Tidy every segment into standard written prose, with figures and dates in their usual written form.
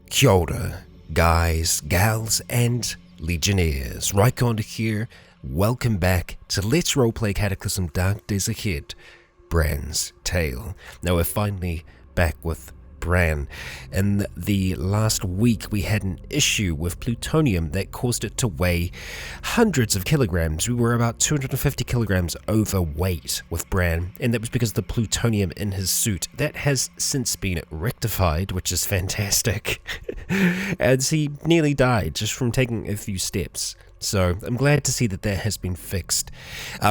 Kia ora, guys, gals, and legionnaires. Rycon here. Welcome back to Let's Roleplay Cataclysm Dark Days Ahead, Bran's Tale. Now we're finally back with Bran. In the last week we had an issue with plutonium that caused it to weigh hundreds of kilograms. We were about 250 kilograms overweight with Bran, and that was because of the plutonium in his suit. That has since been rectified, which is fantastic, as he nearly died just from taking a few steps. So I'm glad to see that that has been fixed.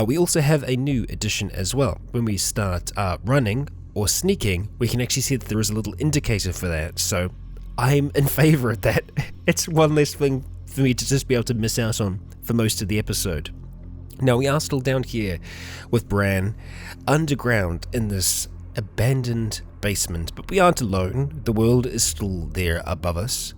We also have a new addition as well. When we start running or sneaking, we can actually see that there is a little indicator for that, so I'm in favour of that. It's one less thing for me to just be able to miss out on for most of the episode. Now we are still down here with Bran, underground in this abandoned basement, but we aren't alone. The world is still there above us,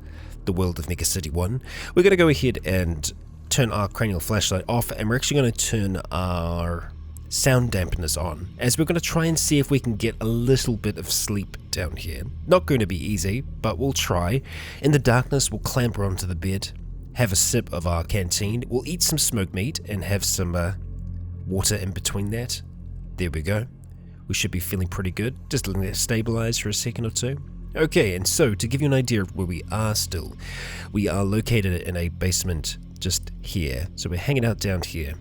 the world of Mega City 1. We're going to go ahead and turn our cranial flashlight off, and we're actually going to turn our sound dampeners on, as we're going to try and see if we can get a little bit of sleep down here. Not going to be easy, but we'll try. In the darkness, we'll clamber onto the bed, have a sip of our canteen, we'll eat some smoked meat and have some water in between that. There we go. We should be feeling pretty good. Just letting that stabilize for a second or two. Okay, and so to give you an idea of where we are still, we are located in a basement just here. So we're hanging out down here.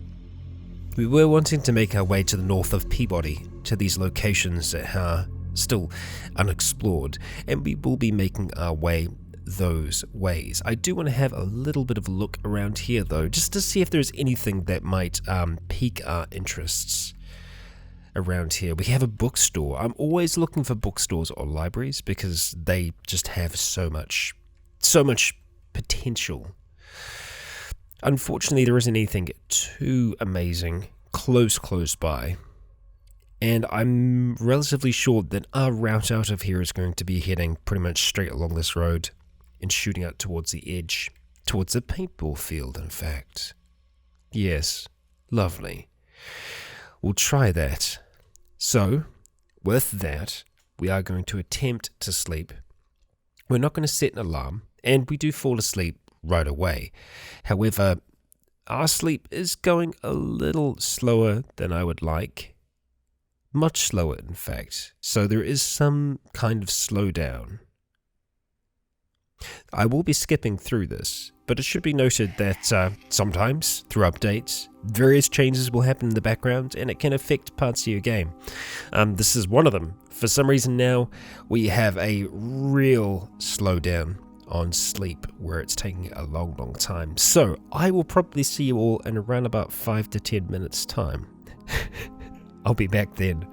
We were wanting to make our way to the north of Peabody, to these locations that are still unexplored, and we will be making our way those ways. I do want to have a little bit of a look around here though, just to see if there's anything that might pique our interests around here. We have a bookstore. I'm always looking for bookstores or libraries because they just have so much potential. Unfortunately, there isn't anything too amazing close by, and I'm relatively sure that our route out of here is going to be heading pretty much straight along this road and shooting out towards the edge, towards a paintball field, in fact. Yes, lovely. We'll try that. So, with that, we are going to attempt to sleep. We're not going to set an alarm, and we do fall asleep right away. However, our sleep is going a little slower than I would like. Much slower, in fact. So there is some kind of slowdown. I will be skipping through this, but it should be noted that sometimes, through updates, various changes will happen in the background, and it can affect parts of your game. This is one of them. For some reason now, we have a real slowdown on sleep, where it's taking a long time. So I will probably see you all in around about 5 to 10 minutes time. I'll be back then.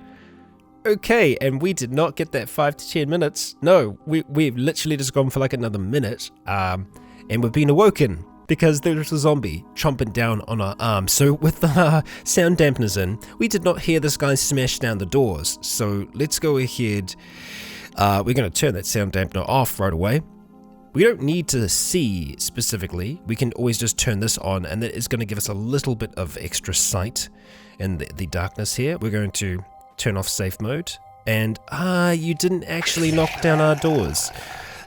Okay, and we did not get that 5 to 10 minutes. No, we've literally just gone for like another minute, and we've been awoken because there was a zombie chomping down on our arm. So with the sound dampeners in, we did not hear this guy smash down the doors. So let's go ahead. We're going to turn that sound dampener off right away. We don't need to see specifically. We can always just turn this on, and that is going to give us a little bit of extra sight in the darkness here. We're going to turn off safe mode, and you didn't actually knock down our doors.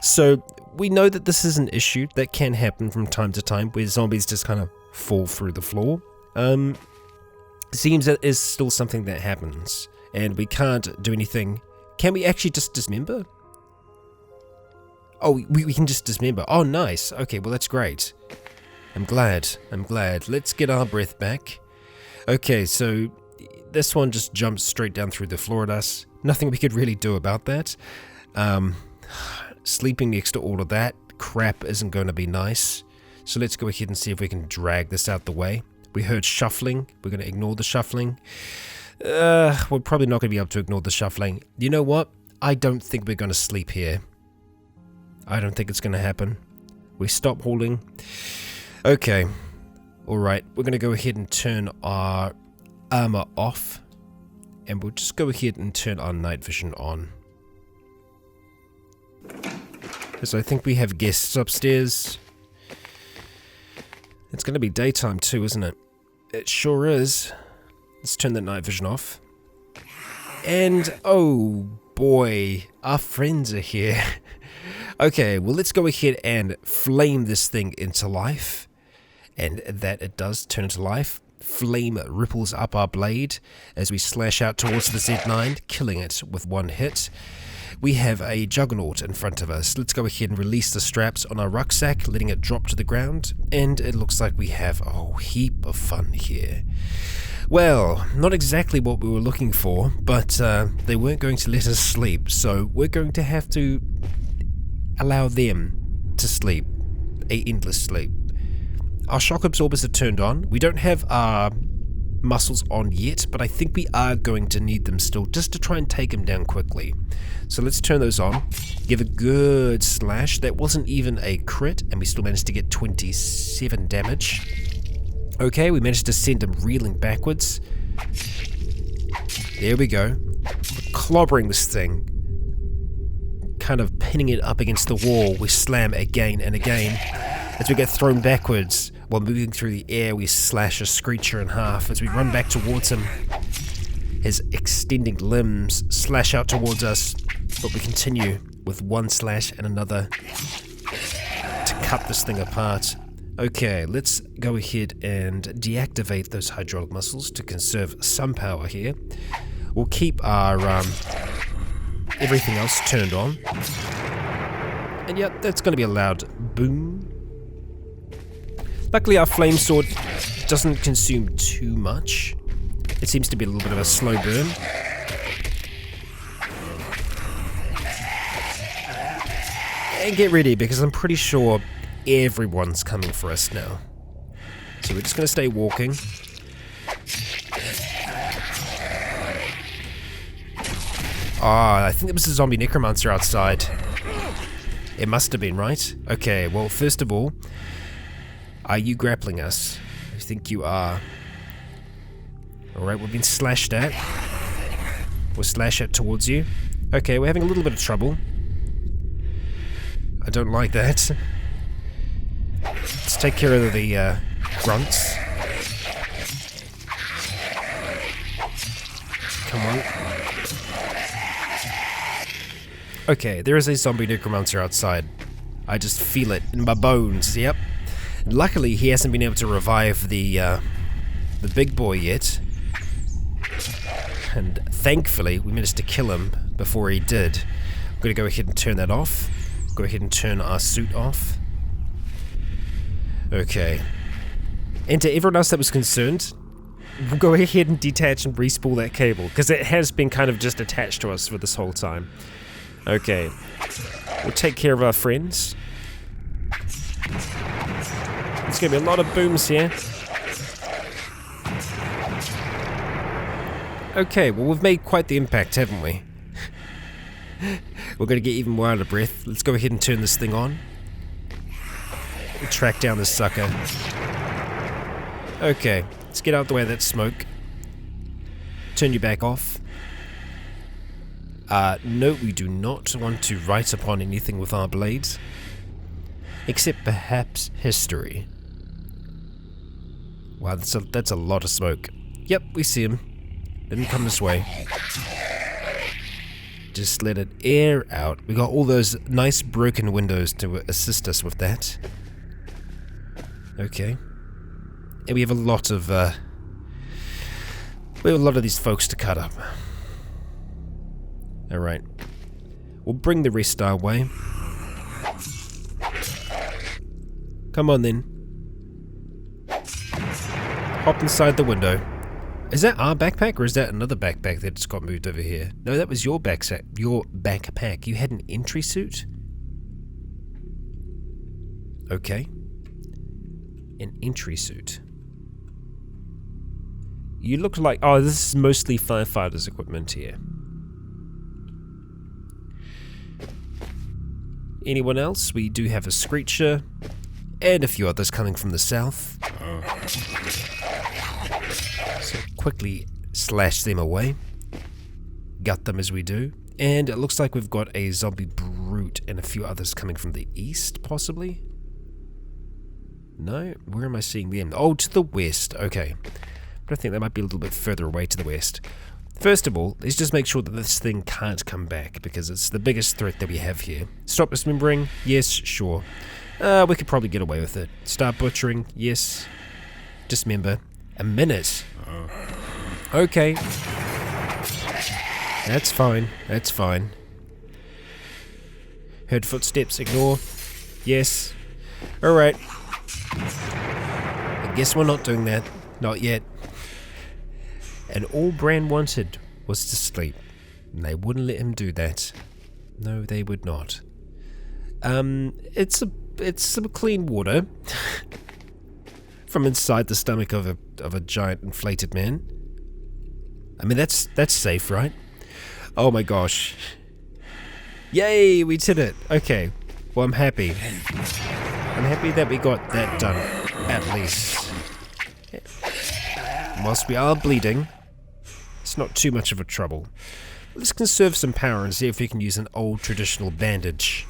So we know that this is an issue that can happen from time to time, where zombies just kind of fall through the floor. Seems that is still something that happens, and we can't do anything. Can we actually just dismember? Oh, we can just dismember. Oh, nice. Okay, well, that's great. I'm glad. Let's get our breath back. Okay, so this one just jumps straight down through the floor at us. Nothing we could really do about that. Sleeping next to all of that crap isn't going to be nice. So let's go ahead and see if we can drag this out the way. We heard shuffling. We're going to ignore the shuffling. We're probably not going to be able to ignore the shuffling. You know what? I don't think we're going to sleep here. I don't think it's going to happen. We stop holding. Okay. Alright, we're going to go ahead and turn our armor off. And we'll just go ahead and turn our night vision on. Because I think we have guests upstairs. It's going to be daytime too, isn't it? It sure is. Let's turn the night vision off. And, oh boy, our friends are here. Okay, well, let's go ahead and flame this thing into life. And that it does turn into life. Flame ripples up our blade as we slash out towards the Z9, killing it with one hit. We have a juggernaut in front of us. Let's go ahead and release the straps on our rucksack, letting it drop to the ground. And it looks like we have a whole heap of fun here. Well, not exactly what we were looking for, but they weren't going to let us sleep, so we're going to have to allow them to sleep. A endless sleep. Our shock absorbers are turned on. We don't have our muscles on yet, but I think we are going to need them still, just to try and take them down quickly. So let's turn those on. Give a good slash. That wasn't even a crit, and we still managed to get 27 damage. Okay, we managed to send him reeling backwards. There we go. We're clobbering this thing. Kind of pinning it up against the wall. We slam again and again. As we get thrown backwards, while moving through the air, we slash a screecher in half. As we run back towards him, his extending limbs slash out towards us, but we continue with one slash and another to cut this thing apart. Okay, let's go ahead and deactivate those hydraulic muscles to conserve some power here. We'll keep our everything else turned on. And yeah, that's going to be a loud boom. Luckily our flame sword doesn't consume too much. It seems to be a little bit of a slow burn. And get ready, because I'm pretty sure everyone's coming for us now. So we're just going to stay walking. I think there was a zombie necromancer outside. It must have been, right? Okay, well, first of all, are you grappling us? I think you are. Alright, we've been slashed at. We'll slash it towards you. Okay, we're having a little bit of trouble. I don't like that. Let's take care of the grunts. Come on. Okay, there is a zombie necromancer outside. I just feel it in my bones, yep. Luckily, he hasn't been able to revive the big boy yet. And thankfully, we managed to kill him before he did. I'm going to go ahead and turn that off. Go ahead and turn our suit off. Okay. And to everyone else that was concerned, we'll go ahead and detach and respool that cable, because it has been kind of just attached to us for this whole time. Okay. We'll take care of our friends. There's going to be a lot of booms here. Okay, well, we've made quite the impact, haven't we? We're going to get even more out of breath. Let's go ahead and turn this thing on. We'll track down this sucker. Okay, let's get out the way of that smoke. Turn you back off. No, we do not want to write upon anything with our blades. Except perhaps history. Wow, that's a lot of smoke. Yep, we see him. Didn't come this way. Just let it air out. We got all those nice broken windows to assist us with that. Okay. And we have a lot of these folks to cut up. Alright. We'll bring the rest our way. Come on then. Hop inside the window. Is that our backpack, or is that another backpack that just got moved over here? No, that was your backpack. Your backpack. You had an entry suit? Okay. An entry suit. You look like... Oh, this is mostly firefighters' equipment here. Anyone else? We do have a screecher. And a few others coming from the south. So quickly slash them away. Gut them as we do. And it looks like we've got a zombie brute and a few others coming from the east, possibly? No? Where am I seeing them? Oh, to the west. Okay. But I think they might be a little bit further away to the west. First of all, let's just make sure that this thing can't come back, because it's the biggest threat that we have here. Stop dismembering? Yes, sure. We could probably get away with it. Start butchering? Yes. Dismember? A minute? Okay. That's fine. That's fine. Heard footsteps? Ignore? Yes. Alright. I guess we're not doing that. Not yet. And all Bran wanted was to sleep. And they wouldn't let him do that. No, they would not. It's some clean water. From inside the stomach of a giant inflated man. I mean, that's safe, right? Oh my gosh. Yay, we did it. Okay. Well, I'm happy. I'm happy that we got that done, at least. Whilst we are bleeding, it's not too much of a trouble. Let's conserve some power and see if we can use an old traditional bandage.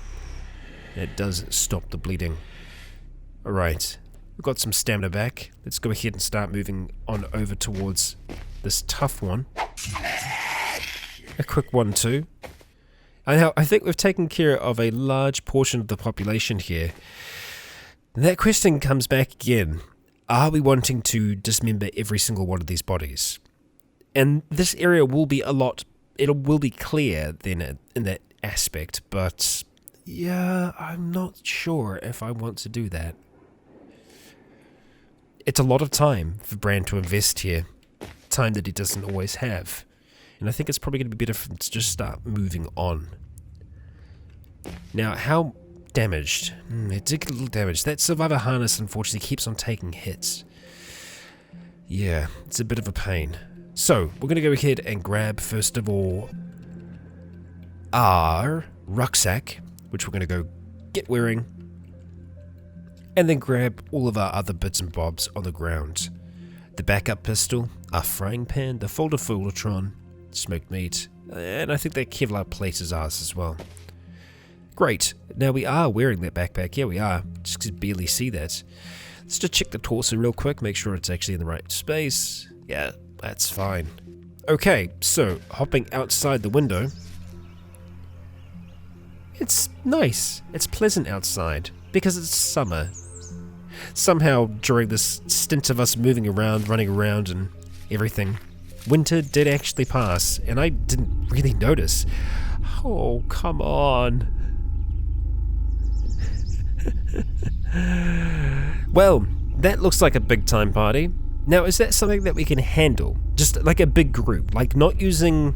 It does stop the bleeding. Alright, we've got some stamina back. Let's go ahead and start moving on over towards this tough one. A quick 1-2. I think we've taken care of a large portion of the population here. And that question comes back again. Are we wanting to dismember every single one of these bodies? And this area will be it will be clear then in that aspect, but yeah, I'm not sure if I want to do that. It's a lot of time for Bran to invest here. Time that he doesn't always have. And I think it's probably going to be better for him to just start moving on. Now, how damaged? It did get a little damaged. That survivor harness, unfortunately, keeps on taking hits. Yeah, it's a bit of a pain. So, we're going to go ahead and grab, first of all, our rucksack, which we're going to go get wearing, and then grab all of our other bits and bobs on the ground. The backup pistol, our frying pan, the folder Fullertron, smoked meat, and I think that Kevlar plate is ours as well. Great, now we are wearing that backpack, yeah we are, just could barely see that. Let's just check the torso real quick, make sure it's actually in the right space. Yeah, that's fine. Okay, so hopping outside the window. It's nice, it's pleasant outside, because it's summer. Somehow, during this stint of us moving around, running around and everything, winter did actually pass, and I didn't really notice. Oh, come on. Well, that looks like a big time party. Now, is that something that we can handle? Just like a big group, like not using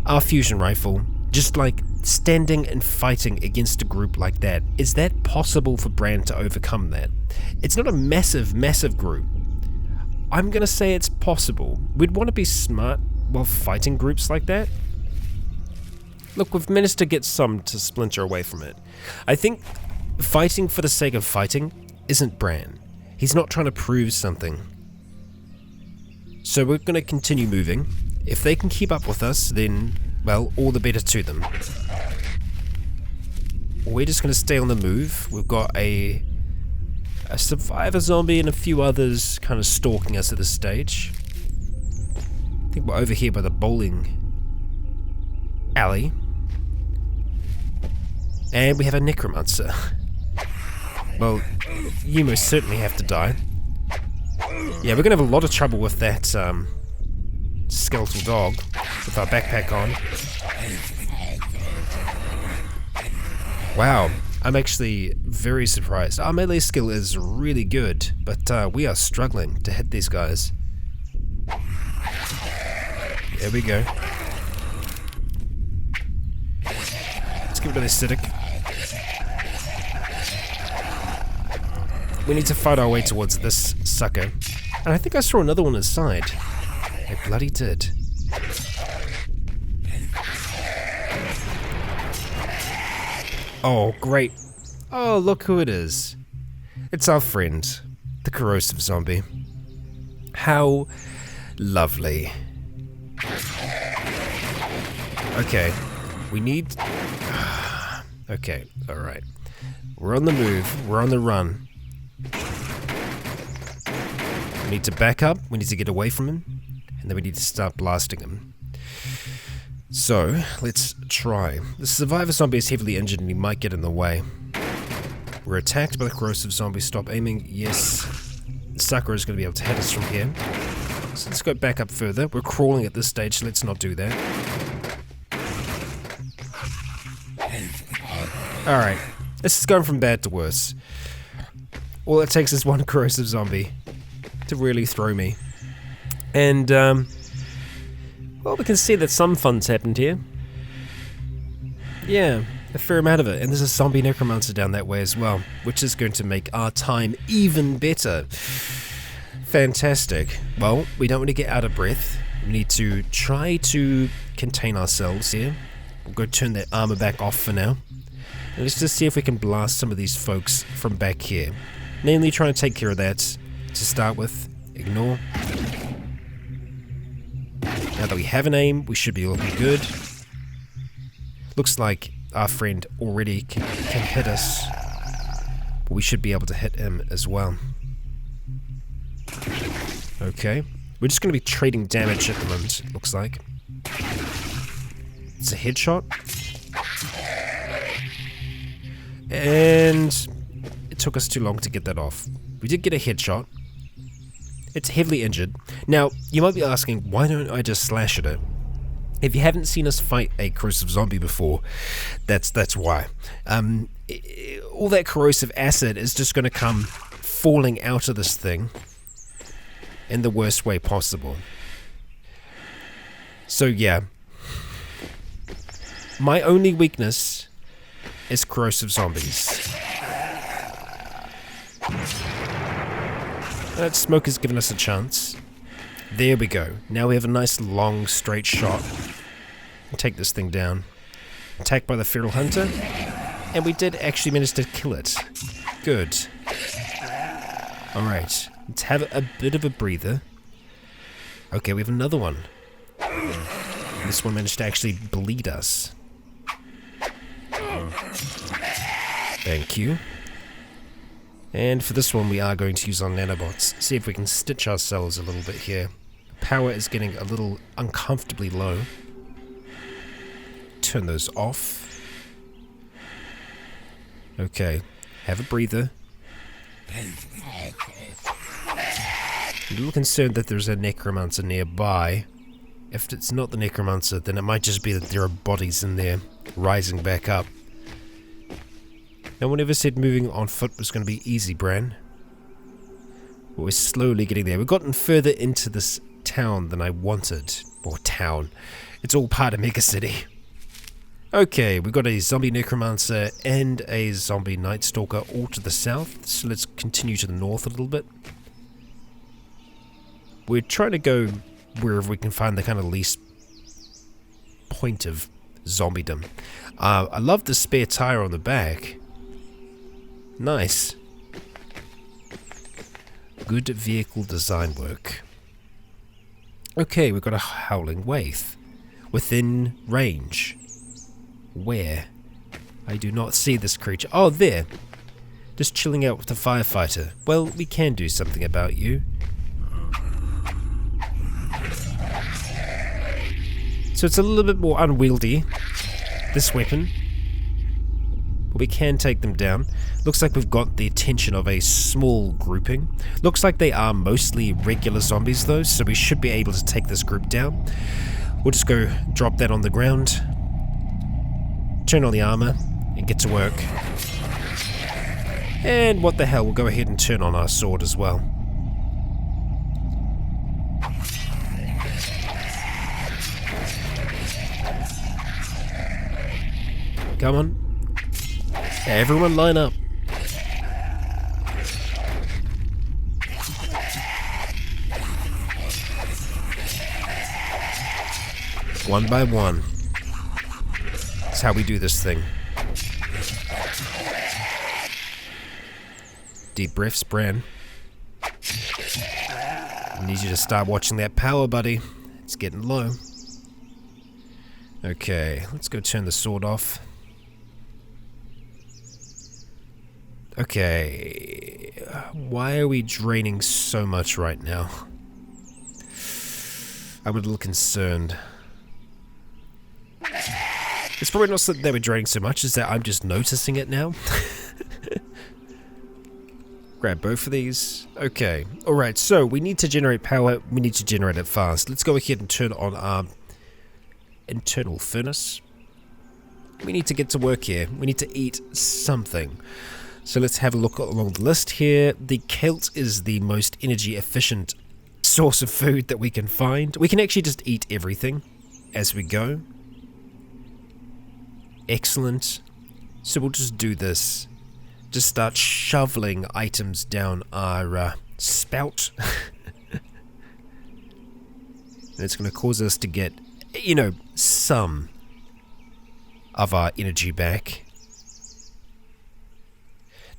our fusion rifle, just like standing and fighting against a group like that. Is that possible for Bran to overcome that? It's not a massive, massive group. I'm gonna say it's possible. We'd want to be smart while fighting groups like that. Look, we've managed to get some to splinter away from it. I think fighting for the sake of fighting isn't Bran. He's not trying to prove something. So we're going to continue moving. If they can keep up with us, then, well, all the better to them. We're just going to stay on the move. We've got a survivor zombie and a few others kind of stalking us at this stage. I think we're over here by the bowling alley. And we have a necromancer. Well, you most certainly have to die. Yeah, we're going to have a lot of trouble with that skeletal dog with our backpack on. Wow, I'm actually very surprised. Our melee skill is really good, but we are struggling to hit these guys. There we go. Let's give it an aesthetic. We need to fight our way towards this sucker. And I think I saw another one inside. I bloody did. Oh, great. Oh, look who it is. It's our friend, the corrosive zombie. How lovely. Okay, we need... Okay, alright. We're on the move, we're on the run. We need to back up, we need to get away from him. And then we need to start blasting him. So, let's try. The survivor zombie is heavily injured and he might get in the way. We're attacked by the corrosive zombie. Stop aiming. Yes. The sucker is going to be able to hit us from here. So let's go back up further. We're crawling at this stage, so let's not do that. Alright. This is going from bad to worse. All it takes is one corrosive zombie to really throw me. And, well, we can see that some fun's happened here. Yeah, a fair amount of it. And there's a zombie necromancer down that way as well, which is going to make our time even better. Fantastic. Well, we don't want to get out of breath. We need to try to contain ourselves here. We'll go turn that armor back off for now. And let's just see if we can blast some of these folks from back here. Namely, try and take care of that to start with. Ignore. Now that we have an aim, we should be looking good. Looks like our friend already can hit us. But we should be able to hit him as well. Okay. We're just going to be trading damage at the moment, it looks like. It's a headshot. And it took us too long to get that off. We did get a headshot. It's heavily injured. Now, you might be asking, why don't I just slash at it? If you haven't seen us fight a corrosive zombie before, that's why. All that corrosive acid is just going to come falling out of this thing in the worst way possible. So yeah. My only weakness is corrosive zombies. That smoke has given us a chance. There we go. Now we have a nice long straight shot. We'll take this thing down. Attacked by the feral hunter. And we did actually manage to kill it. Good. Alright. Let's have a bit of a breather. Okay, we have another one. This one managed to actually bleed us. Thank you. And for this one we are going to use our nanobots. See if we can stitch ourselves a little bit here. Power is getting a little uncomfortably low. Turn those off. Okay, have a breather. I'm a little concerned that there's a necromancer nearby. If it's not the necromancer, then it might just be that there are bodies in there rising back up. No one ever said moving on foot was going to be easy, Bran. But we're slowly getting there. We've gotten further into this town than I wanted. Or town. It's all part of Mega City. Okay, we've got a zombie necromancer and a zombie night stalker all to the south. So let's continue to the north a little bit. We're trying to go wherever we can find the kind of least point of zombiedom. I love the spare tire on the back. Nice. Good vehicle design work. Okay, we've got a howling wraith. Within range. Where? I do not see this creature. Oh, there. Just chilling out with the firefighter. Well, we can do something about you. So it's a little bit more unwieldy, this weapon. But we can take them down. Looks like we've got the attention of a small grouping. Looks like they are mostly regular zombies though, so we should be able to take this group down. We'll just go drop that on the ground, turn on the armor, and get to work. And what the hell, we'll go ahead and turn on our sword as well. Come on. Everyone line up. One by one. That's how we do this thing. Deep breaths, Bran. I need you to start watching that power, buddy. It's getting low. Okay, let's go turn the sword off. Okay, why are we draining so much right now? I'm a little concerned. It's probably not that they were draining so much, is that I'm just noticing it now. Grab both of these. Okay. Alright, so we need to generate power. We need to generate it fast. Let's go ahead and turn on our internal furnace. We need to get to work here. We need to eat something. So let's have a look along the list here. The kilt is the most energy efficient source of food that we can find. We can actually just eat everything as we go. Excellent. So we'll just do this. Just start shoveling items down our spout. And it's going to cause us to get, you know, some of our energy back.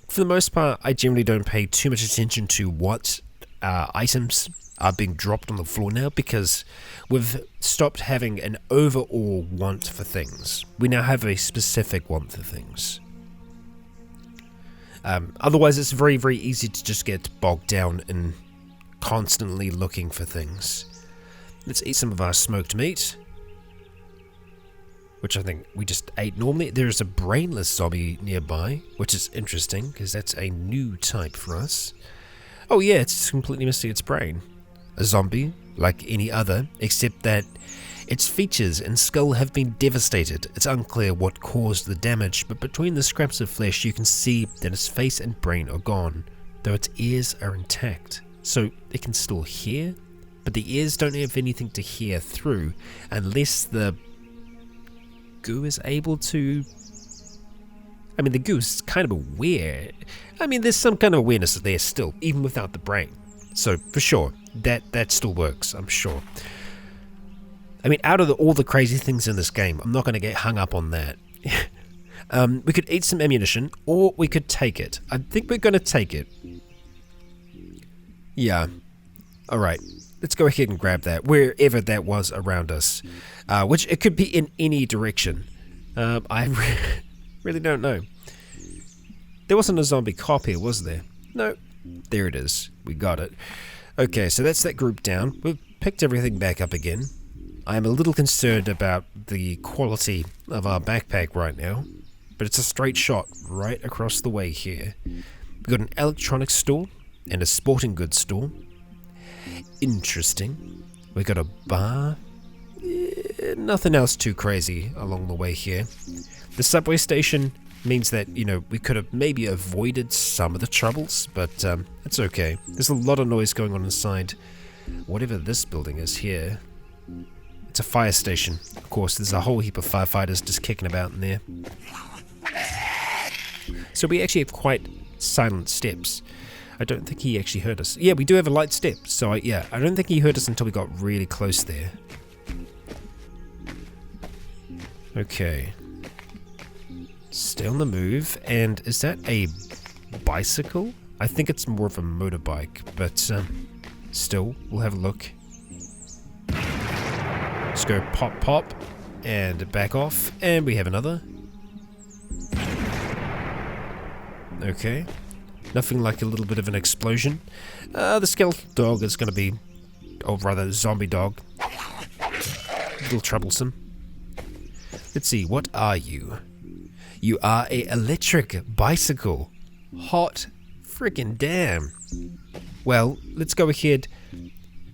For the most part, I generally don't pay too much attention to what items are being dropped on the floor now, because we've stopped having an overall want for things. We now have a specific want for things. Otherwise, it's very, very easy to just get bogged down in constantly looking for things. Let's eat some of our smoked meat, which I think we just ate normally. There's a brainless zombie nearby, which is interesting, because that's a new type for us. Oh yeah, it's completely missing its brain. A zombie, like any other, except that its features and skull have been devastated. It's unclear what caused the damage, but between the scraps of flesh you can see that its face and brain are gone, though its ears are intact. So it can still hear, but the ears don't have anything to hear through, unless the goo is able to... I mean, the goo is kind of aware. I mean, there's some kind of awareness there still, even without the brain. So, for sure, that still works, I'm sure. I mean, out of all the crazy things in this game, I'm not going to get hung up on that. We could eat some ammunition, or we could take it. I think we're going to take it. Yeah. Alright, let's go ahead and grab that, wherever that was around us. Which, it could be in any direction. I really don't know. There wasn't a zombie cop here, was there? No. There it is. We got it. Okay, so that's that group down. We've picked everything back up again. I'm a little concerned about the quality of our backpack right now, but it's a straight shot right across the way here. We've got an electronics store and a sporting goods store. Interesting. We got a bar. Nothing else too crazy along the way here. The subway station means that, you know, we could have maybe avoided some of the troubles, but it's okay. There's a lot of noise going on inside whatever this building is here. It's a fire station. Of course, there's a whole heap of firefighters just kicking about in there. So we actually have quite silent steps. I don't think he actually heard us. Yeah, we do have a light step, so I don't think he heard us until we got really close there. Okay. Stay on the move, and is that a bicycle? I think it's more of a motorbike, but still, we'll have a look. Let's go pop, pop, and back off, and we have another. Okay. Nothing like a little bit of an explosion. The skeletal dog is going to be, or rather, zombie dog. A little troublesome. Let's see, what are you? You are a electric bicycle. Hot friggin' damn. Well, let's go ahead.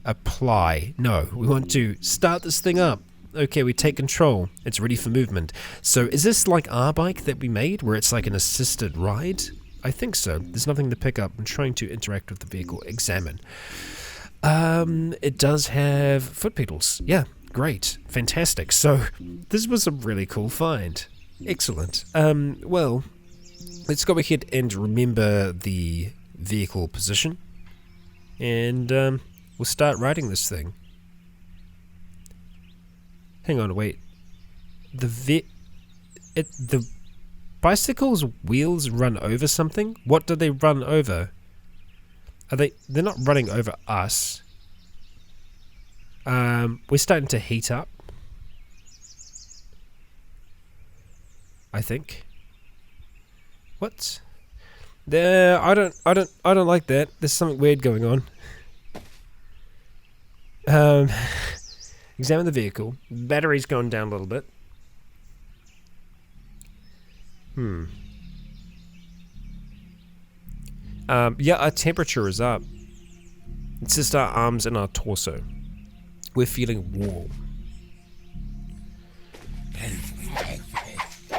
Apply. No, we want to start this thing up. Okay, we take control. It's ready for movement. So is this like our bike that we made, where it's like an assisted ride? I think so. There's nothing to pick up. I'm trying to interact with the vehicle. Examine. It does have foot pedals. Yeah, great. Fantastic. So this was a really cool find. Excellent. Well, let's go ahead and remember the vehicle position. And we'll start riding this thing. Hang on, wait. The bicycle's wheels run over something? What do they run over? They're not running over us. We're starting to heat up, I think. What? I don't like that. There's something weird going on. Examine the vehicle. Battery's going down a little bit. Yeah, our temperature is up. It's just our arms and our torso. We're feeling warm.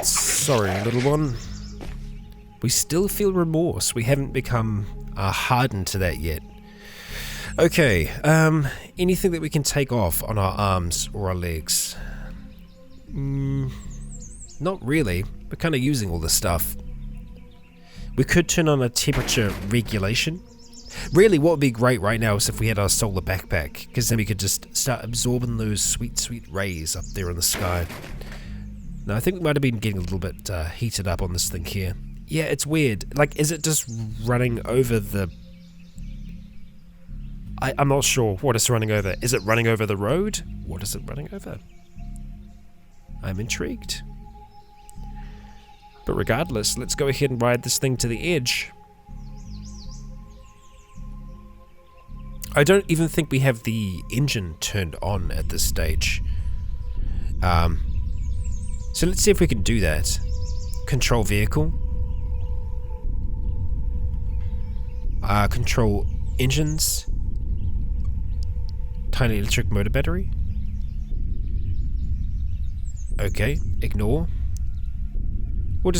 Sorry, little one. We still feel remorse. We haven't become hardened to that yet. Okay, anything that we can take off on our arms or our legs? Not really. We're kind of using all this stuff. We could turn on a temperature regulation. Really, what would be great right now is if we had our solar backpack, because then we could just start absorbing those sweet, sweet rays up there in the sky. No, I think we might have been getting a little bit heated up on this thing here. Yeah, it's weird. Like, is it just running over the... I'm not sure what it's running over. Is it running over the road? What is it running over? I'm intrigued. But regardless, let's go ahead and ride this thing to the edge. I don't even think we have the engine turned on at this stage. So let's see if we can do that. Control vehicle. Control engines. Tiny electric motor battery. Okay, ignore. We're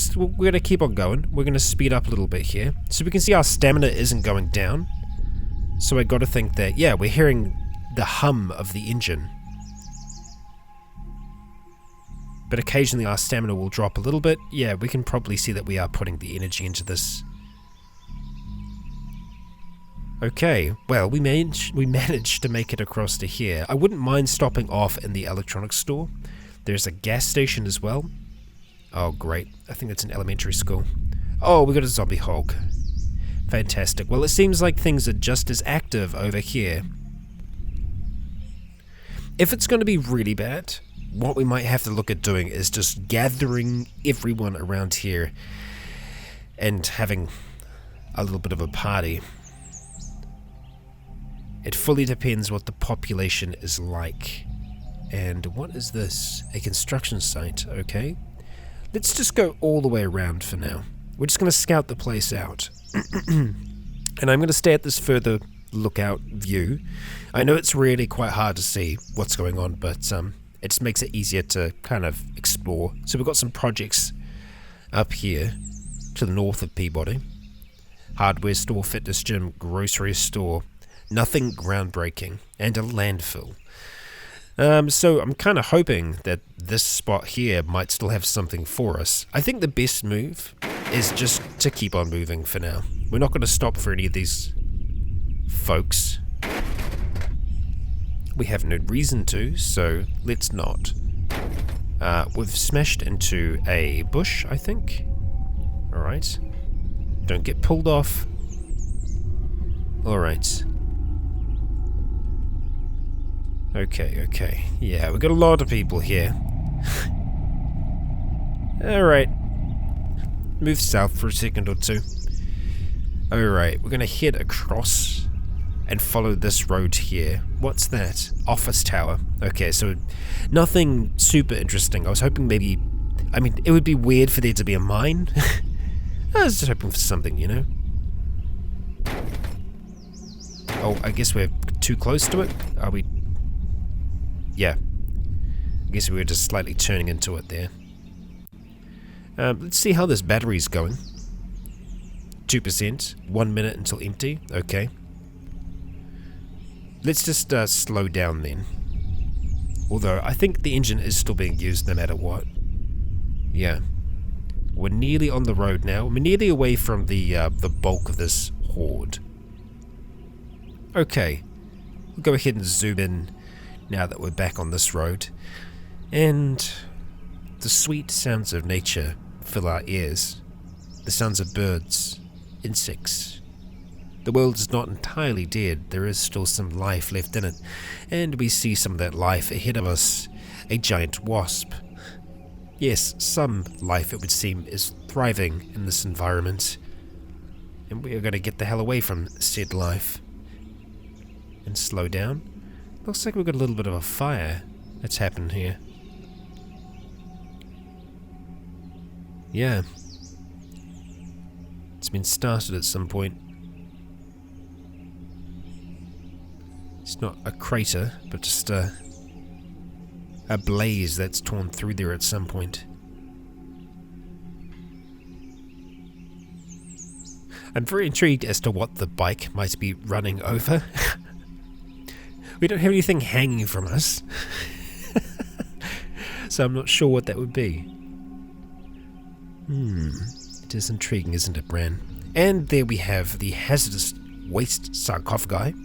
gonna keep on going. We're gonna speed up a little bit here. So we can see our stamina isn't going down. So I gotta think that, yeah, we're hearing the hum of the engine. But occasionally our stamina will drop a little bit. Yeah, we can probably see that we are putting the energy into this. Okay, well, we managed to make it across to here. I wouldn't mind stopping off in the electronics store. There's a gas station as well. Oh, great. I think that's an elementary school. Oh, we got a zombie hog. Fantastic. Well, it seems like things are just as active over here. If it's going to be really bad, what we might have to look at doing is just gathering everyone around here and having a little bit of a party. It fully depends what the population is like. And what is this? A construction site, okay. Let's just go all the way around for now. We're just going to scout the place out. And I'm going to stay at this further lookout view. I know it's really quite hard to see what's going on, but it just makes it easier to kind of explore. So we've got some projects up here to the north of Peabody. Hardware store, fitness gym, grocery store. Nothing groundbreaking. And a landfill. So I'm kind of hoping that this spot here might still have something for us. I think the best move is just to keep on moving for now. We're not going to stop for any of these folks. We have no reason to, so let's not. We've smashed into a bush, I think. Alright. Don't get pulled off. Alright. Okay. Yeah, we've got a lot of people here. Alright. Move south for a second or two. Alright, we're gonna head across and follow this road here. What's that? Office tower. Okay, so nothing super interesting. I was hoping maybe... I mean, it would be weird for there to be a mine. I was just hoping for something, you know? Oh, I guess we're too close to it? Are we... Yeah. I guess we were just slightly turning into it there. Let's see how this battery's going. 2%. 1 minute until empty. Okay. Let's just slow down then. Although, I think the engine is still being used no matter what. Yeah. We're nearly on the road now. We're nearly away from the bulk of this horde. Okay. We'll go ahead and zoom in now that we're back on this road. And the sweet sounds of nature fill our ears. The sounds of birds, insects. The world is not entirely dead. There is still some life left in it. And we see some of that life ahead of us. A giant wasp. Yes, some life, it would seem, is thriving in this environment. And we are going to get the hell away from said life. And slow down. Looks like we've got a little bit of a fire that's happened here. Yeah. It's been started at some point. It's not a crater, but just a blaze that's torn through there at some point. I'm very intrigued as to what the bike might be running over. We don't have anything hanging from us. So I'm not sure what that would be. It is intriguing, isn't it, Bran? And there we have the hazardous waste sarcophagi.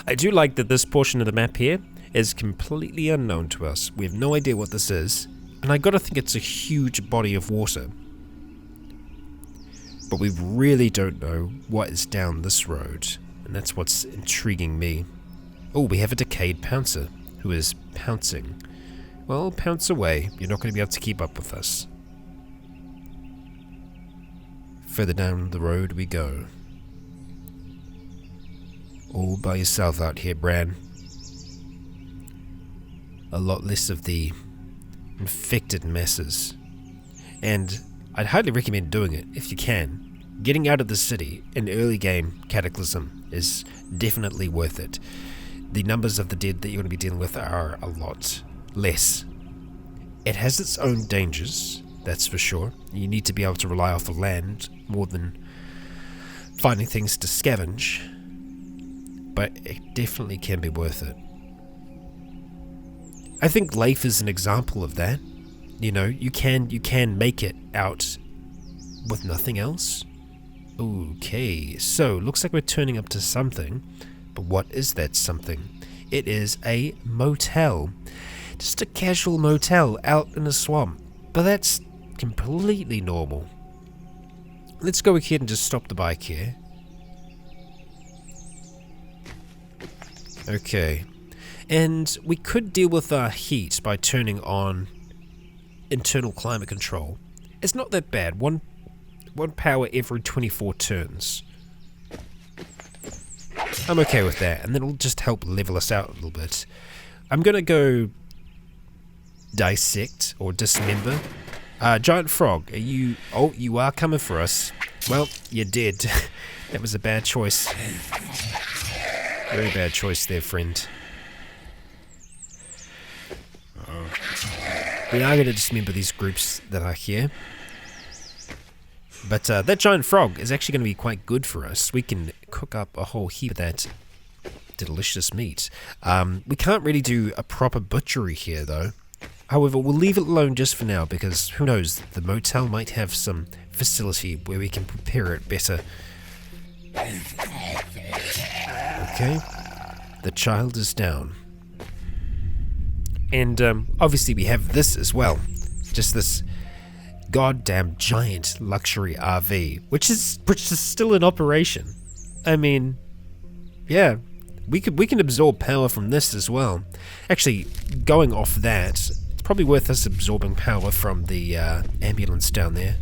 I do like that this portion of the map here is completely unknown to us. We have no idea what this is, and I gotta think it's a huge body of water. But we really don't know what is down this road, and that's what's intriguing me. Oh, we have a decayed pouncer who is pouncing. Well, pounce away. You're not going to be able to keep up with us. Further down the road we go. All by yourself out here, Bran. A lot less of the infected messes. And I'd highly recommend doing it if you can. Getting out of the city in early game Cataclysm is definitely worth it. The numbers of the dead that you're going to be dealing with are a lot less. It has its own dangers, that's for sure. You need to be able to rely off the land more than finding things to scavenge, but it definitely can be worth it. I think Leif is an example of that. You know, you can make it out with nothing else. Okay, so looks like we're turning up to something, but what is that something? It is a motel. Just a casual motel out in a swamp, but that's completely normal. Let's go ahead and just stop the bike here. Okay, and we could deal with our heat by turning on internal climate control. It's not that bad. One power every 24 turns. I'm okay with that, and that'll just help level us out a little bit. I'm gonna go dissect or dismember. Giant frog, are you... Oh, you are coming for us. Well, you're dead. That was a bad choice. Very bad choice there, friend. We are going to dismember these groups that are here. But that giant frog is actually going to be quite good for us. We can cook up a whole heap of that delicious meat. We can't really do a proper butchery here, though. However, we'll leave it alone just for now, because who knows, the motel might have some facility where we can prepare it better. Okay, the child is down. And obviously we have this as well. Just this goddamn giant luxury RV, which is still in operation. I mean, yeah, we can absorb power from this as well. Actually, going off that, it's probably worth us absorbing power from the ambulance down there.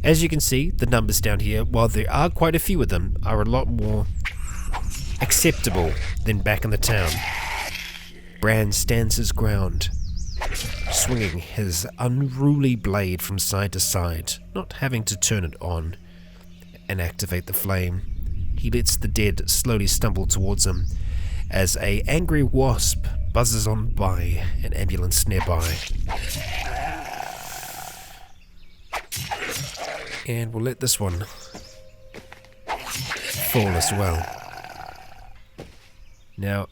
As you can see, the numbers down here, while there are quite a few of them, are a lot more acceptable than back in the town. Bran stands his ground, swinging his unruly blade from side to side, not having to turn it on and activate the flame. He lets the dead slowly stumble towards him as a angry wasp buzzes on by an ambulance nearby. And we'll let this one fall as well. Now,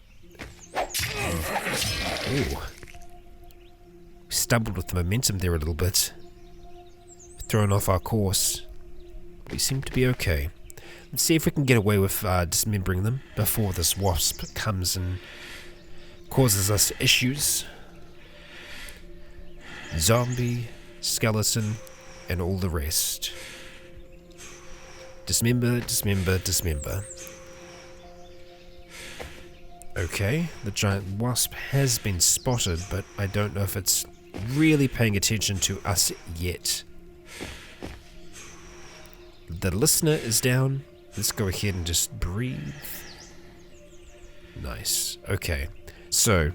ooh, stumbled with the momentum there a little bit, thrown off our course. We seem to be okay. Let's see if we can get away with dismembering them before this wasp comes and causes us issues. Zombie, skeleton, and all the rest. Dismember, dismember, dismember. Okay, the giant wasp has been spotted, but I don't know if it's really paying attention to us yet. The listener is down. Let's go ahead and just breathe. Nice. Okay. So,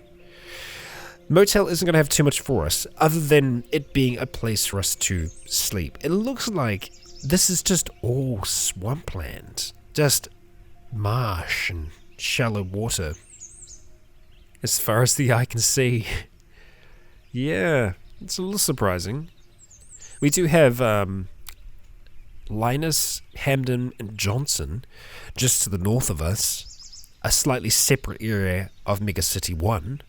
motel isn't going to have too much for us, other than it being a place for us to sleep. It looks like this is just all swampland. Just marsh and shallow water. As far as the eye can see. Yeah, it's a little surprising. We do have Linus, Hamden, and Johnson just to the north of us. A slightly separate area of Megacity 1.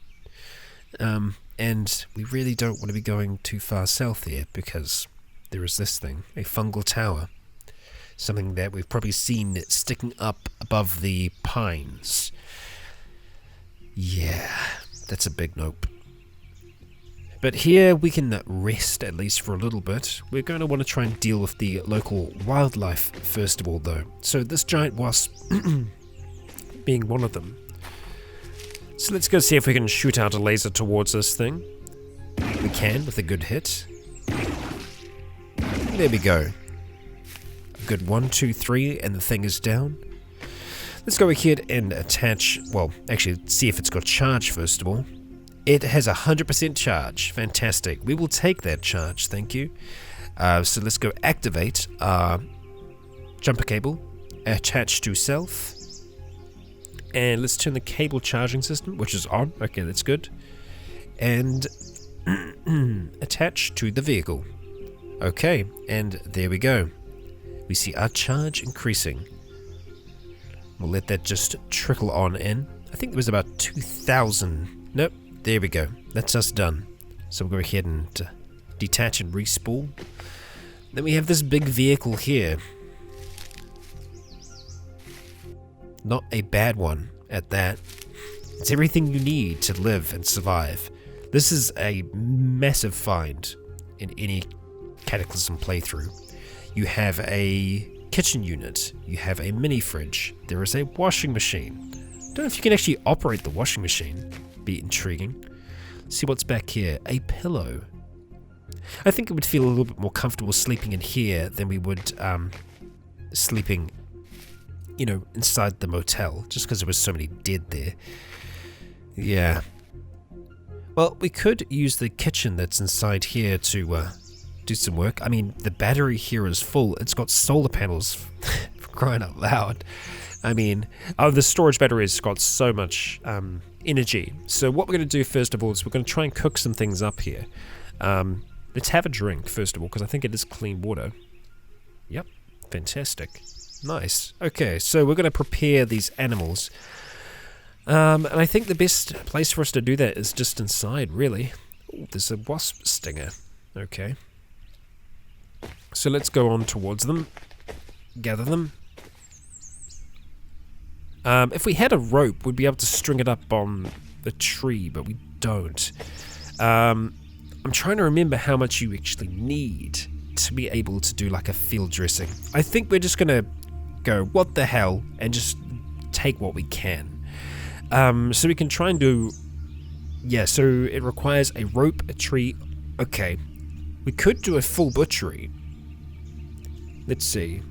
And we really don't want to be going too far south here because there is this thing, a fungal tower. Something that we've probably seen sticking up above the pines. Yeah, that's a big nope. But here we can rest at least for a little bit. We're going to want to try and deal with the local wildlife first of all though. So this giant wasp being one of them. So let's go see if we can shoot out a laser towards this thing. We can with a good hit. There we go. A good 1, 2, 3 and the thing is down. Let's go ahead and attach, well actually see if it's got charge first of all. It has 100% charge. Fantastic. We will take that charge, thank you. So let's go activate our jumper cable. Attach to self. And let's turn the cable charging system, which is on. Okay, that's good. And attach to the vehicle. Okay, and there we go. We see our charge increasing. We'll let that just trickle on in. I think there was about 2,000. Nope, there we go. That's us done. So we'll go ahead and detach and respool. Then we have this big vehicle here. Not a bad one at that. It's everything you need to live and survive. This is a massive find in any Cataclysm playthrough. You have a kitchen unit, you have a mini fridge, there is a washing machine. Don't know if you can actually operate the washing machine. Be intriguing. See what's back here. A pillow. I think it would feel a little bit more comfortable sleeping in here than we would sleeping, you know, inside the motel, just because there was so many dead there. Yeah. Well, we could use the kitchen that's inside here to do some work. I mean, the battery here is full. It's got solar panels, for crying out loud. I mean, the storage battery has got so much energy. So what we're going to do first of all is we're going to try and cook some things up here. Let's have a drink first of all, because I think it is clean water. Yep, fantastic. Nice. Okay, so we're going to prepare these animals. And I think the best place for us to do that is just inside, really. Ooh, there's a wasp stinger. Okay. So let's go on towards them. Gather them. If we had a rope, we'd be able to string it up on the tree, but we don't. I'm trying to remember how much you actually need to be able to do like a field dressing. I think we're just going to go, what the hell, and just take what we can. So we can try and do, yeah, so it requires a rope, a tree. Okay, we could do a full butchery. Let's see,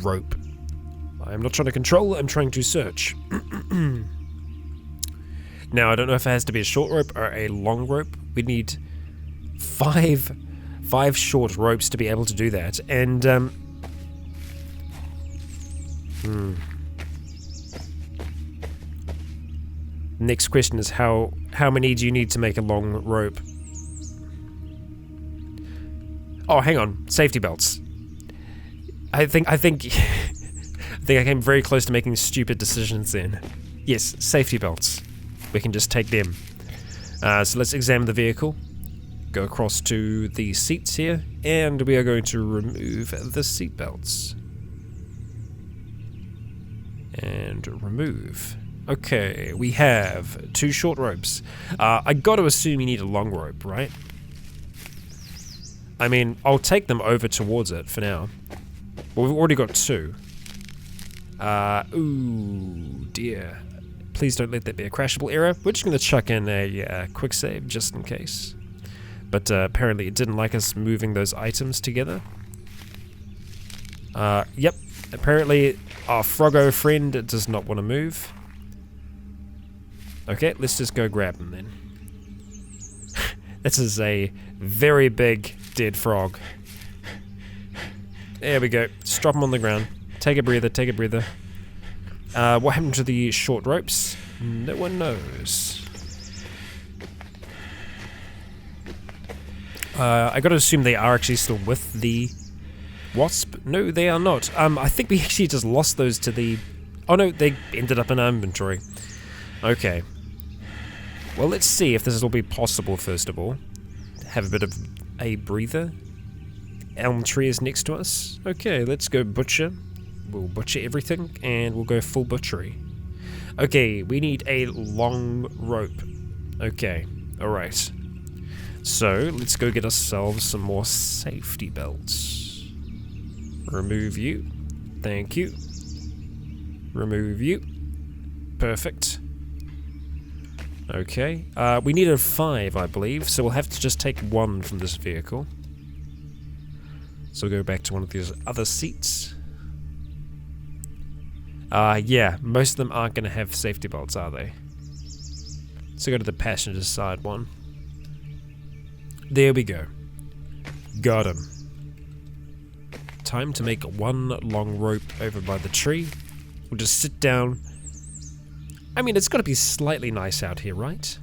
rope. I'm not trying to control, I'm trying to search. Now, I don't know if it has to be a short rope or a long rope. We need five short ropes to be able to do that. And, next question is how many do you need to make a long rope? Oh, hang on, safety belts. I think I came very close to making stupid decisions then. Yes, safety belts. We can just take them. So let's examine the vehicle. Go across to the seats here, and we are going to remove the seat belts. And remove. Okay, we have 2 short ropes. I got to assume you need a long rope, right? I mean, I'll take them over towards it for now. Well, we've already got 2. Ooh, dear. Please don't let that be a crashable error. We're just going to chuck in a quick save just in case. But apparently it didn't like us moving those items together. Yep. Apparently our Froggo friend does not want to move. Okay, let's just go grab him then. This is a very big dead frog. There we go. Just drop him on the ground. Take a breather, take a breather. What happened to the short ropes? No one knows. I gotta assume they are actually still with the wasp. No, they are not. I think we actually just lost those to the... Oh no, they ended up in our inventory. Okay. Well, let's see if this will be possible first of all. Have a bit of a breather. Elm tree is next to us. Okay, let's go butcher. We'll butcher everything and we'll go full butchery. Okay, we need a long rope. Okay, alright. So, let's go get ourselves some more safety belts. Remove you. Thank you. Remove you. Perfect. Okay, we needed 5, I believe, so we'll have to just take 1 from this vehicle. So we'll go back to one of these other seats. Yeah, most of them aren't going to have safety belts, are they? So go to the passenger side one. There we go. Got him. Time to make 1 long rope over by the tree. We'll just sit down. I mean, it's got to be slightly nice out here, right?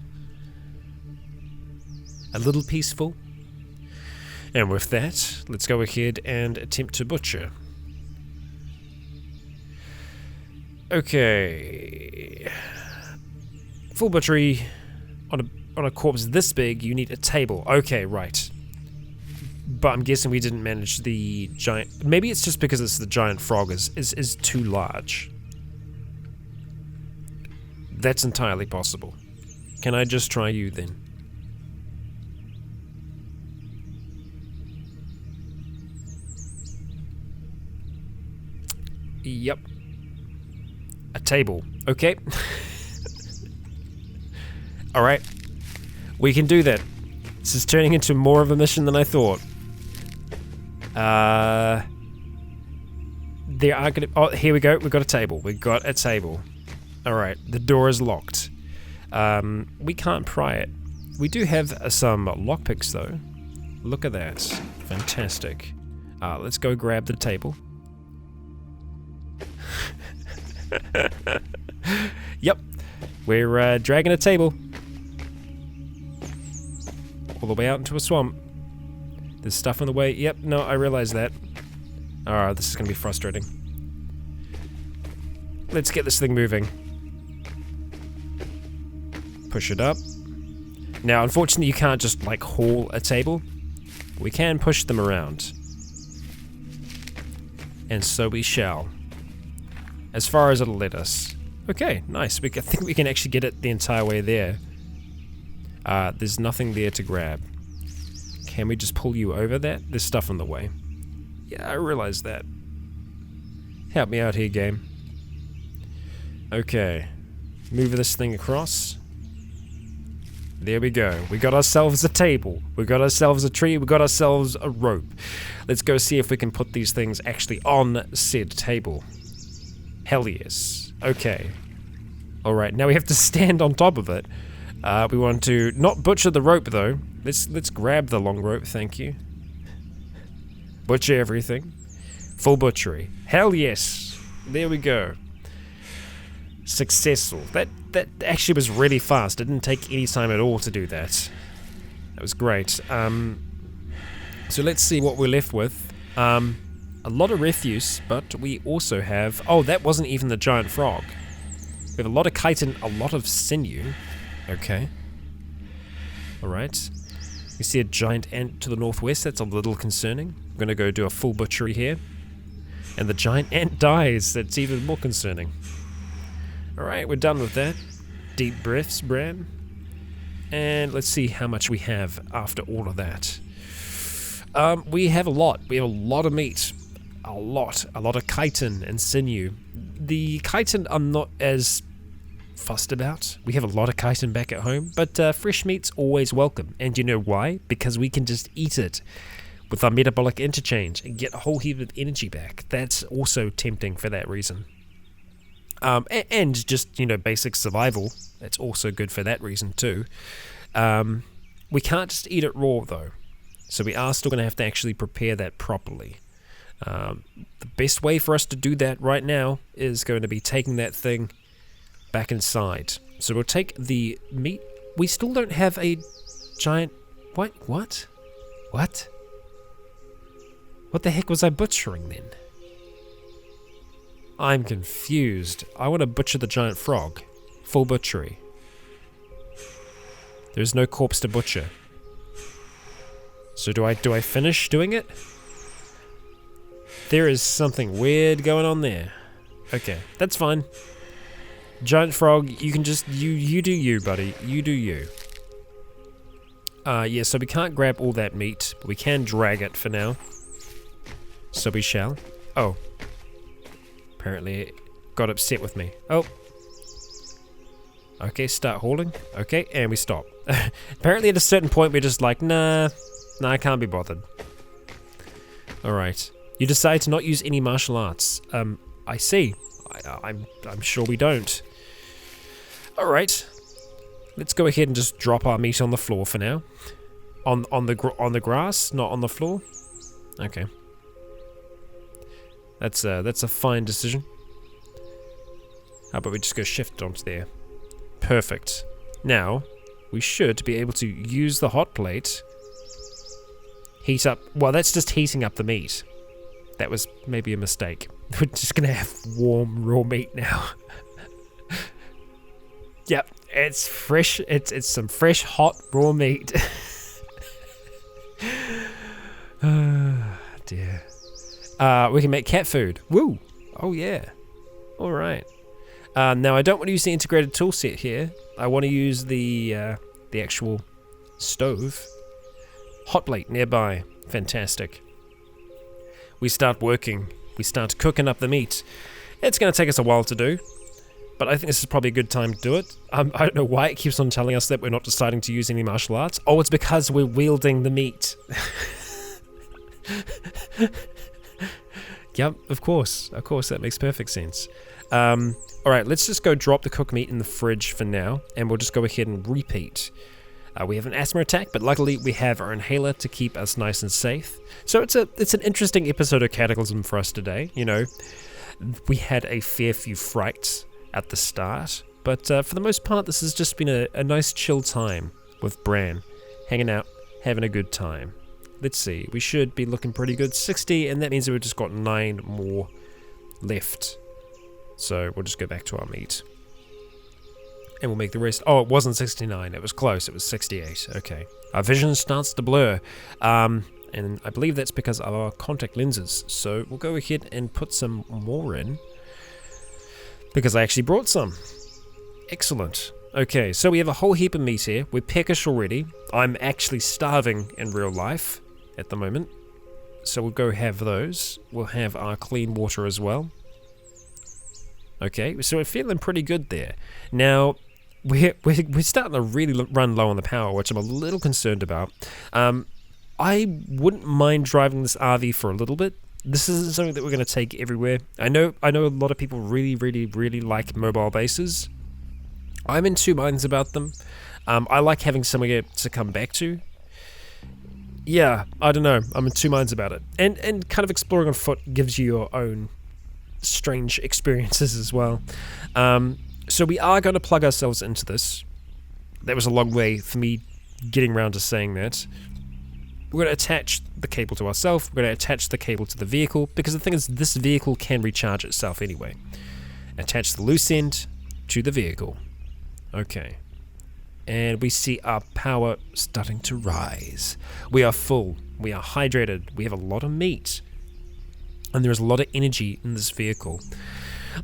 A little peaceful. And with that, let's go ahead and attempt to butcher. Okay. Full butchery on a corpse this big, you need a table. Okay, right. But I'm guessing we didn't manage the giant... Maybe it's just because it's the giant frog is too large. That's entirely possible. Can I just try you then? Yep. A table. Okay. Alright. We can do that. This is turning into more of a mission than I thought. There are gonna... Oh, here we go. We've got a table. We've got a table. Alright. The door is locked. We can't pry it. We do have some lockpicks though. Look at that. Fantastic. Let's go grab the table. Yep. We're dragging a table. All the way out into a swamp. There's stuff in the way. Yep, no, I realize that. Alright, this is gonna be frustrating. Let's get this thing moving. Push it up. Now, unfortunately, you can't just, like, haul a table. We can push them around. And so we shall. As far as it'll let us. Okay, nice. I think we can actually get it the entire way there. There's nothing there to grab. Can we just pull you over that? There's stuff in the way. Yeah, I realize that. Help me out here, game. Okay. Move this thing across. There we go. We got ourselves a table. We got ourselves a tree. We got ourselves a rope. Let's go see if we can put these things actually on said table. Hell yes. Okay. Alright, now we have to stand on top of it. We want to not butcher the rope though. Let's grab the long rope, thank you. Butcher everything. Full butchery. Hell yes. There we go. Successful. That actually was really fast. It didn't take any time at all to do that. That was great. So let's see what we're left with. A lot of refuse, but we also have... Oh, that wasn't even the giant frog. We have a lot of chitin, a lot of sinew. Okay. Alright. We see a giant ant to the northwest. That's a little concerning. I'm going to go do a full butchery here. And the giant ant dies. That's even more concerning. Alright, we're done with that. Deep breaths, Bran. And let's see how much we have after all of that. We have a lot. We have a lot of meat. A lot of chitin and sinew. The chitin I'm not as fussed about. We have a lot of chitin back at home, but fresh meat's always welcome. And you know why? Because we can just eat it with our metabolic interchange and get a whole heap of energy back. That's also tempting for that reason. And just, basic survival. That's also good for that reason too. We can't just eat it raw though. So we are still going to have to actually prepare that properly. The best way for us to do that right now is going to be taking that thing back inside. So we'll take the meat. We still don't have a giant... What? What the heck was I butchering then? I'm confused. I want to butcher the giant frog. Full butchery. There's no corpse to butcher. So do I finish doing it? There is something weird going on there. Okay, that's fine. Giant frog, you can just, you do you, buddy. You do you. Yeah, so we can't grab all that meat, but we can drag it for now. So we shall. Oh. Apparently it got upset with me. Oh. Okay, start hauling. Okay, and we stop. Apparently at a certain point we're just like, nah, I can't be bothered. Alright. You decide to not use any martial arts. I see. I'm sure we don't. Alright. Let's go ahead and just drop our meat on the floor for now. On the grass, not on the floor. Okay. That's a fine decision. How about we just go shift onto there? Perfect. Now, we should be able to use the hot plate. Heat up. Well, that's just heating up the meat. That was maybe a mistake. We're just gonna have warm raw meat now. Yep, it's fresh. It's some fresh hot raw meat. Oh, dear. We can make cat food. Woo! Oh yeah. All right. Now I don't want to use the integrated tool set here. I want to use the actual stove. Hot plate nearby. Fantastic. We start working. We start cooking up the meat. It's going to take us a while to do, but I think this is probably a good time to do it. I don't know why it keeps on telling us that we're not deciding to use any martial arts. Oh, it's because we're wielding the meat. Yep, of course, that makes perfect sense. Alright, let's just go drop the cooked meat in the fridge for now, and we'll just go ahead and repeat. We have an asthma attack, but luckily we have our inhaler to keep us nice and safe. So it's an interesting episode of Cataclysm for us today. We had a fair few frights at the start, but for the most part this has just been a nice chill time with Bran, hanging out, having a good time. Let's see, we should be looking pretty good. 60, and that means that we've just got 9 more left. So we'll just go back to our meat. And we'll make the rest. Oh, it wasn't 69, it was close, it was 68. Okay. Our vision starts to blur. And I believe that's because of our contact lenses. So we'll go ahead and put some more in, because I actually brought some. Excellent. Okay, so we have a whole heap of meat here. We're peckish already. I'm actually starving in real life at the moment. So we'll go have those. We'll have our clean water as well. Okay, so we're feeling pretty good there. Now, we're starting to really run low on the power, which I'm a little concerned about. I wouldn't mind driving this RV for a little bit. This isn't something that we're going to take everywhere. I know a lot of people really like mobile bases. I'm in two minds about them. I like having somewhere to come back to. Yeah, I don't know. I'm in two minds about it. And kind of exploring on foot gives you your own strange experiences as well. So we are going to plug ourselves into this. That was a long way for me getting around to saying that. We're going to attach the cable to ourselves. We're going to attach the cable to the vehicle, because the thing is, this vehicle can recharge itself anyway. Attach the loose end to the vehicle. Okay. And we see our power starting to rise. We are full. We are hydrated. We have a lot of meat. And there's a lot of energy in this vehicle.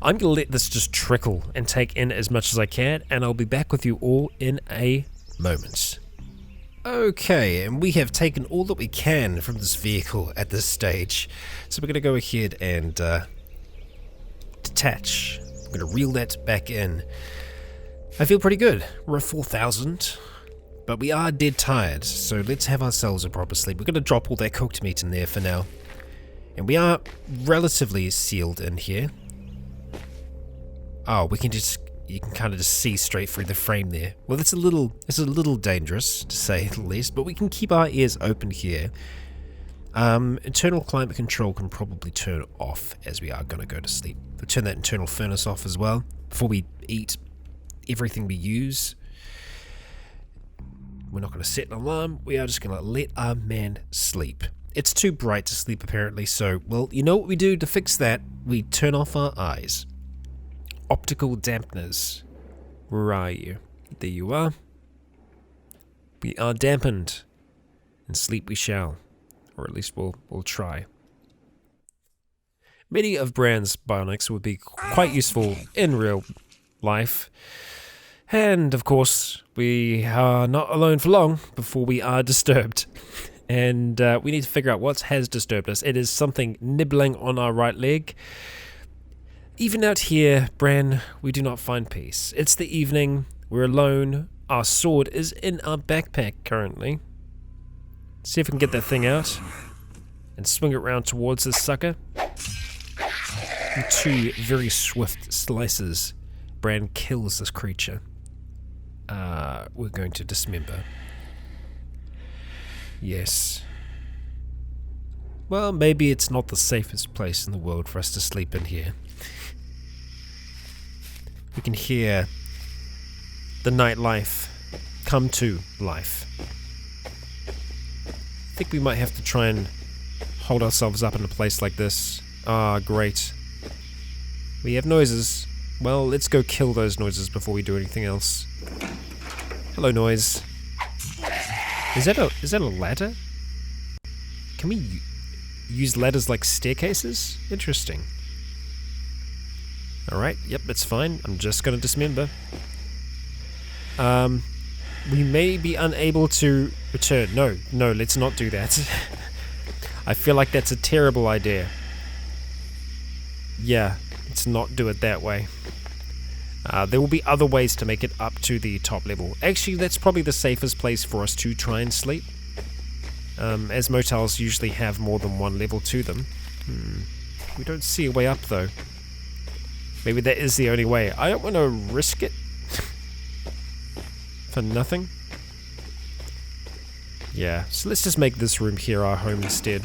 I'm going to let this just trickle and take in as much as I can, and I'll be back with you all in a moment. Okay, and we have taken all that we can from this vehicle at this stage. So we're going to go ahead and detach. I'm going to reel that back in. I feel pretty good. We're at 4,000. but we are dead tired, so let's have ourselves a proper sleep. We're going to drop all that cooked meat in there for now. And we are relatively sealed in here. Oh, you can kind of just see straight through the frame there. Well, it's a little dangerous, to say the least, but we can keep our ears open here. Internal climate control can probably turn off as we are going to go to sleep. We'll turn that internal furnace off as well before we eat everything we use. We're not going to set an alarm. We are just going to let our man sleep. It's too bright to sleep apparently, so, well, you know what we do to fix that? We turn off our eyes. Optical dampeners. Where are you? There you are. We are dampened. And sleep we shall. Or at least we'll try. Many of Bran's bionics would be quite useful in real life. And, of course, we are not alone for long before we are disturbed. And we need to figure out what has disturbed us. It is something nibbling on our right leg. Even out here, Bran, we do not find peace. It's the evening, we're alone, our sword is in our backpack currently. See if we can get that thing out and swing it around towards this sucker. In 2 very swift slices, Bran kills this creature. We're going to dismember. Yes. Well, maybe it's not the safest place in the world for us to sleep in here. We can hear the nightlife come to life. I think we might have to try and hold ourselves up in a place like this. Ah, great. We have noises. Well, let's go kill those noises before we do anything else. Hello, noise. Is that a ladder? Can we use ladders like staircases? Interesting. Alright, yep, that's fine. I'm just gonna dismember. We may be unable to return. No, let's not do that. I feel like that's a terrible idea. Yeah, let's not do it that way. There will be other ways to make it up to the top level. Actually, that's probably the safest place for us to try and sleep. As motels usually have more than one level to them. We don't see a way up though. Maybe that is the only way. I don't want to risk it. For nothing. Yeah, so let's just make this room here our home instead.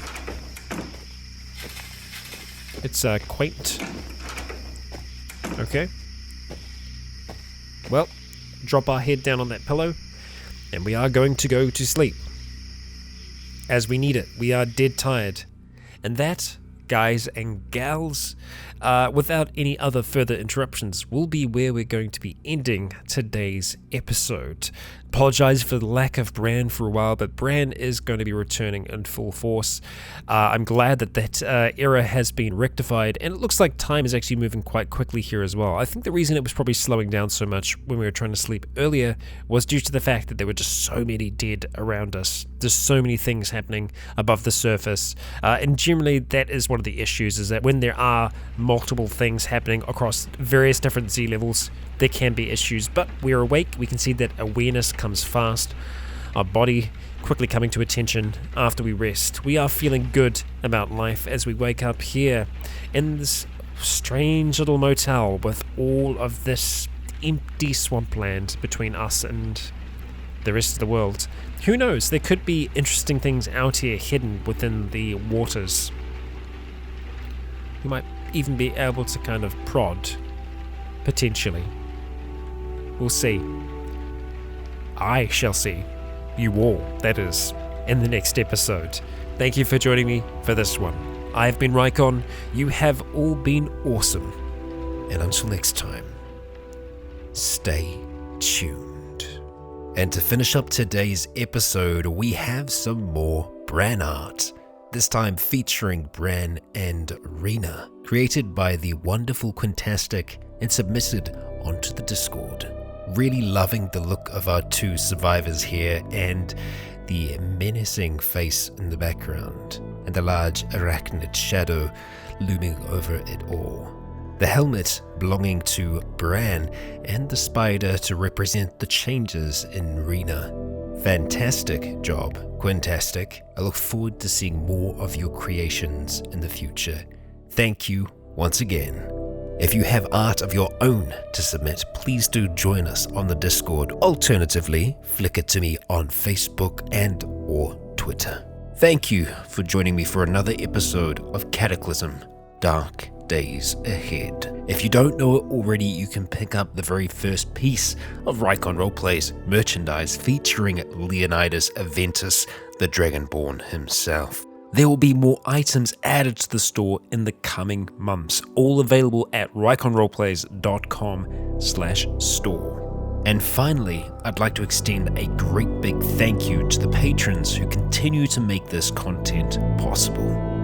It's quaint. Okay. Well, drop our head down on that pillow, and we are going to go to sleep. As we need it. We are dead tired. And that, guys and gals, without any other further interruptions, will be where we're going to be ending today's episode. Apologize for the lack of Bran for a while, but Bran is going to be returning in full force. I'm glad that error has been rectified, and it looks like time is actually moving quite quickly here as well. I think the reason it was probably slowing down so much when we were trying to sleep earlier was due to the fact that there were just so many dead around us. There's so many things happening above the surface, and generally that is one of the issues, is that when there are multiple things happening across various different Z levels, there can be issues, but we're awake. We can see that awareness comes fast, our body quickly coming to attention after we rest. We are feeling good about life as we wake up here in this strange little motel with all of this empty swampland between us and the rest of the world. Who knows, there could be interesting things out here hidden within the waters. We might even be able to kind of prod, potentially. We'll see. I shall see. You all, that is, in the next episode. Thank you for joining me for this one. I've been Rycon. You have all been awesome. And until next time, stay tuned. And to finish up today's episode, we have some more Bran art. This time featuring Bran and Rena, created by the wonderful Quintastic and submitted onto the Discord. Really loving the look of our 2 survivors here and the menacing face in the background and the large arachnid shadow looming over it all. The helmet belonging to Bran and the spider to represent the changes in Rena. Fantastic job, Quintastic. I look forward to seeing more of your creations in the future. Thank you once again. If you have art of your own to submit, please do join us on the Discord. Alternatively, flick it to me on Facebook and or Twitter. Thank you for joining me for another episode of Cataclysm, Dark Days Ahead. If you don't know it already, you can pick up the very first piece of Rycon Roleplays merchandise featuring Leonidas Aventus, the Dragonborn himself. There will be more items added to the store in the coming months, all available at ryconroleplays.com/store. And finally, I'd like to extend a great big thank you to the patrons who continue to make this content possible.